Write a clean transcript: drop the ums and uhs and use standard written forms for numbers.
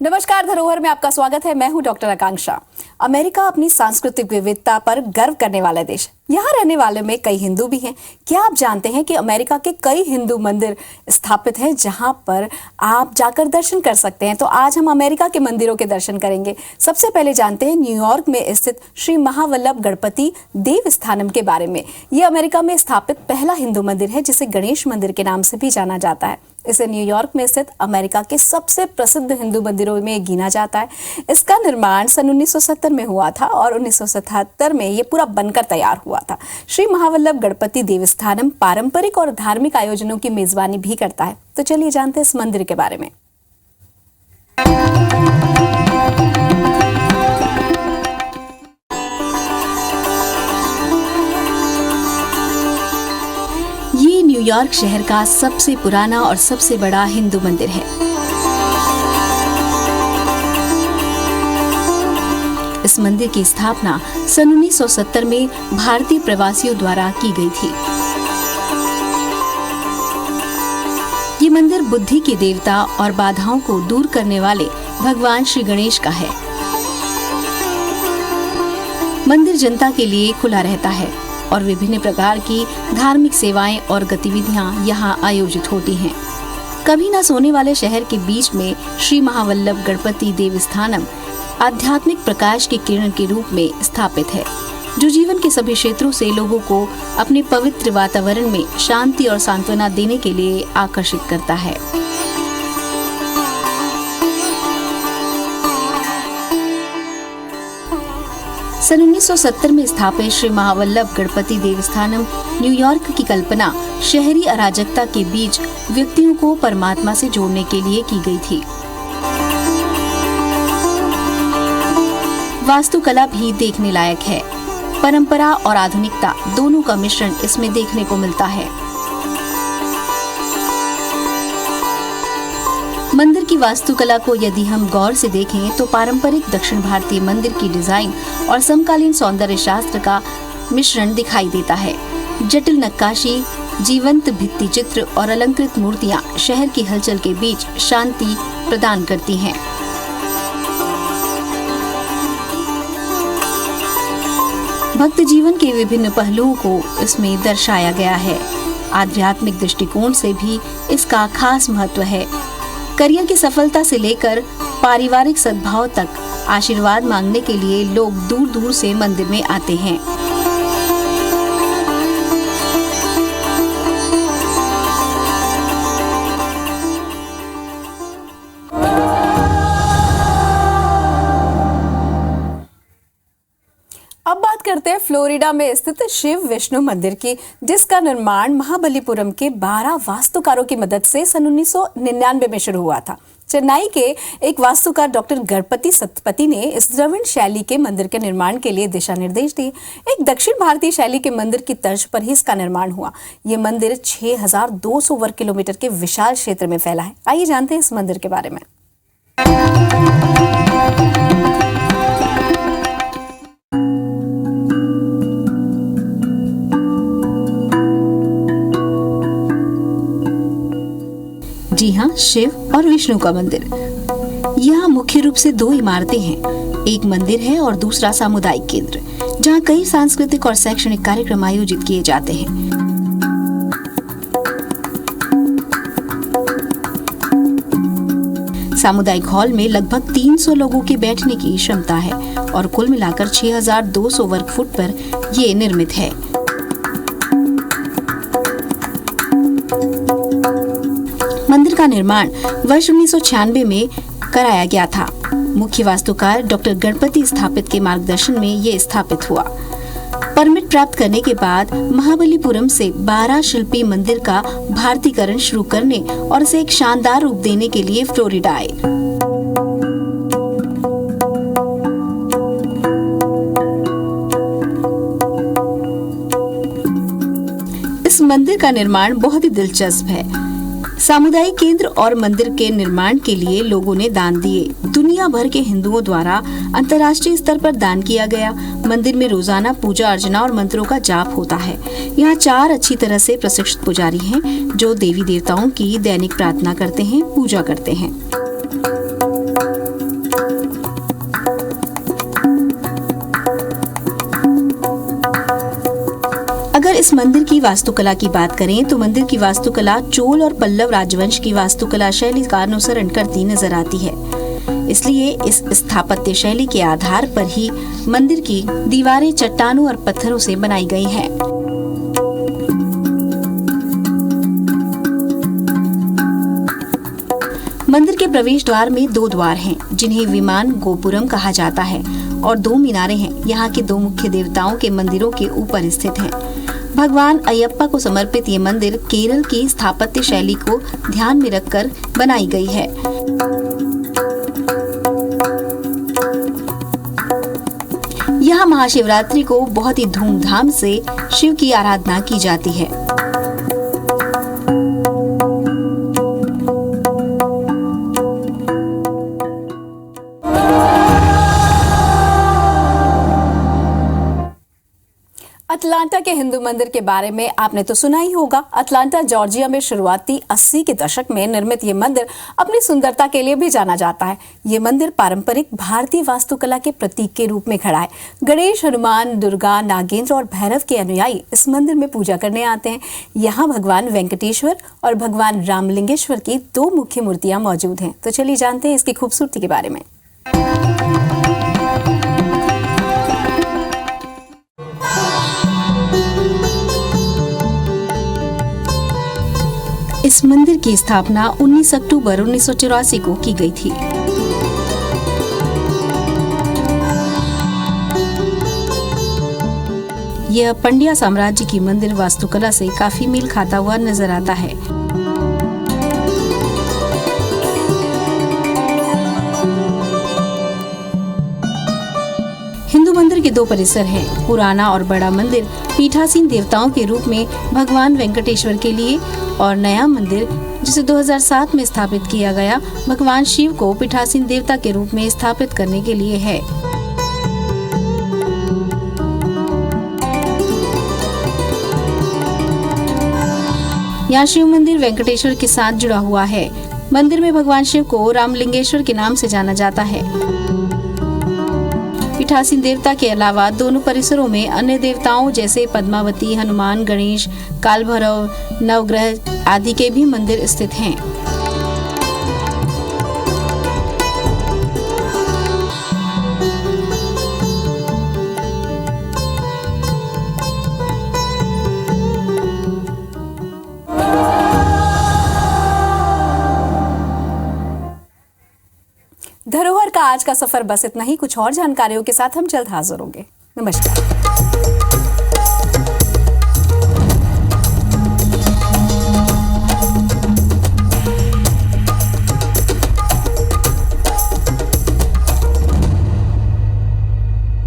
नमस्कार, धरोहर में आपका स्वागत है। मैं हूं डॉक्टर आकांक्षा। अमेरिका अपनी सांस्कृतिक विविधता पर गर्व करने वाला देश। यहाँ रहने वाले में कई हिंदू भी हैं। क्या आप जानते हैं कि अमेरिका के कई हिंदू मंदिर स्थापित हैं जहाँ पर आप जाकर दर्शन कर सकते हैं। तो आज हम अमेरिका के मंदिरों के दर्शन करेंगे। सबसे पहले जानते हैं न्यूयॉर्क में स्थित श्री महावल्लभ गणपति देवस्थानम के बारे में। ये अमेरिका में स्थापित पहला हिंदू मंदिर है जिसे गणेश मंदिर के नाम से भी जाना जाता है। इसे न्यूयॉर्क में स्थित अमेरिका के सबसे प्रसिद्ध हिंदू मंदिरों में गिना जाता है। इसका निर्माण सन 1970 में हुआ था और 1977 में ये पूरा बनकर तैयार हुआ था। श्री महावल्लभ गणपति देवस्थानम पारंपरिक और धार्मिक आयोजनों की मेजबानी भी करता है। तो चलिए जानते हैं इस मंदिर के बारे में। ये न्यूयॉर्क शहर का सबसे पुराना और सबसे बड़ा हिंदू मंदिर है। इस मंदिर की स्थापना सन 1970 में भारतीय प्रवासियों द्वारा की गई थी। ये मंदिर बुद्धि के देवता और बाधाओं को दूर करने वाले भगवान श्री गणेश का है। मंदिर जनता के लिए खुला रहता है और विभिन्न प्रकार की धार्मिक सेवाएं और गतिविधियां यहाँ आयोजित होती हैं। कभी न सोने वाले शहर के बीच में श्री महावल्लभ गणपति देवस्थानम आध्यात्मिक प्रकाश की किरण के रूप में स्थापित है, जो जीवन के सभी क्षेत्रों से लोगों को अपने पवित्र वातावरण में शांति और सांत्वना देने के लिए आकर्षित करता है। सन 1970 में स्थापित श्री महावल्लभ गणपति देवस्थानम न्यूयॉर्क की कल्पना शहरी अराजकता के बीच व्यक्तियों को परमात्मा से जोड़ने के लिए की गई थी। वास्तुकला भी देखने लायक है। परंपरा और आधुनिकता दोनों का मिश्रण इसमें देखने को मिलता है। मंदिर की वास्तुकला को यदि हम गौर से देखें तो पारंपरिक दक्षिण भारतीय मंदिर की डिजाइन और समकालीन सौंदर्य शास्त्र का मिश्रण दिखाई देता है। जटिल नक्काशी, जीवंत भित्ति चित्र और अलंकृत मूर्तियां शहर की हलचल के बीच शांति प्रदान करती हैं। भक्त जीवन के विभिन्न पहलुओं को इसमें दर्शाया गया है। आध्यात्मिक दृष्टिकोण से भी इसका खास महत्व है। करियर की सफलता से लेकर पारिवारिक सद्भाव तक आशीर्वाद मांगने के लिए लोग दूर दूर से मंदिर में आते हैं। अब बात करते हैं फ्लोरिडा में स्थित शिव विष्णु मंदिर की, जिसका निर्माण महाबलीपुरम के 12 वास्तुकारों की मदद से सन 1999 में शुरू हुआ था। चेन्नई के एक वास्तुकार डॉक्टर गणपति सतपति ने इस द्रविड़ शैली के मंदिर के निर्माण के लिए दिशा निर्देश दिए। एक दक्षिण भारतीय शैली के मंदिर की तर्ज पर ही इसका निर्माण हुआ। ये मंदिर 6200 वर्ग किलोमीटर के विशाल क्षेत्र में फैला है। आइए जानते हैं इस मंदिर के बारे में। जी हाँ, शिव और विष्णु का मंदिर। यहाँ मुख्य रूप से 2 इमारतें हैं। एक मंदिर है और दूसरा सामुदायिक केंद्र, जहाँ कई सांस्कृतिक और शैक्षणिक कार्यक्रम आयोजित किए जाते हैं। सामुदायिक हॉल में लगभग 300 लोगों के बैठने की क्षमता है और कुल मिलाकर 6200 वर्ग फुट पर ये निर्मित है। मंदिर का निर्माण वर्ष 1996 में कराया गया था। मुख्य वास्तुकार डॉक्टर गणपति स्थापित के मार्गदर्शन में ये स्थापित हुआ। परमिट प्राप्त करने के बाद महाबलीपुरम से 12 शिल्पी मंदिर का भारतीकरण शुरू करने और इसे एक शानदार रूप देने के लिए फ्लोरिडा आए। इस मंदिर का निर्माण बहुत ही दिलचस्प है। सामुदायिक केंद्र और मंदिर के निर्माण के लिए लोगों ने दान दिए। दुनिया भर के हिंदुओं द्वारा अंतर्राष्ट्रीय स्तर पर दान किया गया। मंदिर में रोजाना पूजा अर्चना और मंत्रों का जाप होता है। यहाँ 4 अच्छी तरह से प्रशिक्षित पुजारी हैं जो देवी देवताओं की दैनिक प्रार्थना करते हैं, पूजा करते हैं। इस मंदिर की वास्तुकला की बात करें तो मंदिर की वास्तुकला चोल और पल्लव राजवंश की वास्तुकला शैली का अनुसरण करती नजर आती है। इसलिए इस स्थापत्य शैली के आधार पर ही मंदिर की दीवारें चट्टानों और पत्थरों से बनाई गई हैं। मंदिर के प्रवेश द्वार में 2 द्वार हैं, जिन्हें विमान गोपुरम कहा जाता है, और 2 मीनारें हैं। यहाँ के 2 मुख्य देवताओं के मंदिरों के ऊपर स्थित हैं। भगवान अयप्पा को समर्पित ये मंदिर केरल की स्थापत्य शैली को ध्यान में रखकर बनाई गई है। यहाँ महाशिवरात्रि को बहुत ही धूमधाम से शिव की आराधना की जाती है। अटलांटा के हिंदू मंदिर के बारे में आपने तो सुना ही होगा। अटलांटा जॉर्जिया में शुरुआती 80 के दशक में निर्मित ये मंदिर अपनी सुंदरता के लिए भी जाना जाता है। ये मंदिर पारंपरिक भारतीय वास्तुकला के प्रतीक के रूप में खड़ा है। गणेश, हनुमान, दुर्गा, नागेंद्र और भैरव के अनुयायी इस मंदिर में पूजा करने आते हैं। यहाँ भगवान वेंकटेश्वर और भगवान रामलिंगेश्वर की 2 मुख्य मूर्तियां मौजूद हैं। तो चलिए जानते हैं इसकी खूबसूरती के बारे में। इस मंदिर की स्थापना 19 अक्टूबर 1984 को की गई थी। यह पंड्या साम्राज्य की मंदिर वास्तुकला से काफी मेल खाता हुआ नजर आता है। हिंदू मंदिर के 2 परिसर हैं। पुराना और बड़ा मंदिर पीठासीन देवताओं के रूप में भगवान वेंकटेश्वर के लिए, और नया मंदिर जिसे 2007 में स्थापित किया गया भगवान शिव को पीठासीन देवता के रूप में स्थापित करने के लिए है। यहाँ शिव मंदिर वेंकटेश्वर के साथ जुड़ा हुआ है। मंदिर में भगवान शिव को रामलिंगेश्वर के नाम से जाना जाता है। पीठासीन देवता के अलावा दोनों परिसरों में अन्य देवताओं जैसे पद्मावती, हनुमान, गणेश, काल भैरव, नवग्रह आदि के भी मंदिर स्थित हैं। धरोहर का आज का सफर बस इतना ही। कुछ और जानकारियों के साथ हम जल्द हाजिर होंगे। नमस्कार।